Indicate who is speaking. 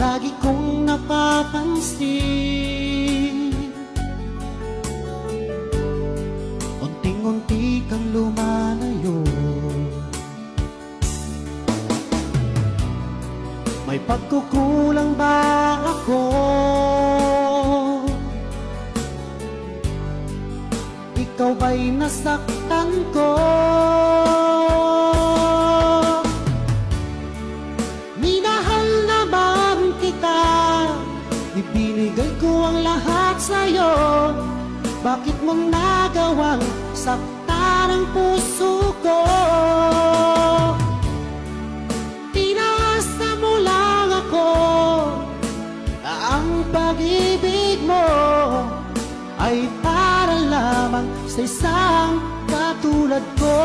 Speaker 1: lagi kong napapansin. Unting-unti kang lumalayo. May pagkukulang ba ako? Ikaw ba'y nasaktan ko? Minahal naman kita, ibinigay ko ang lahat sa'yo. Bakit mo nagawang saktan ang puso ko? Tinaasa mo lang ako, ang pag-ibig mo ay para lamang sa isang katulad ko.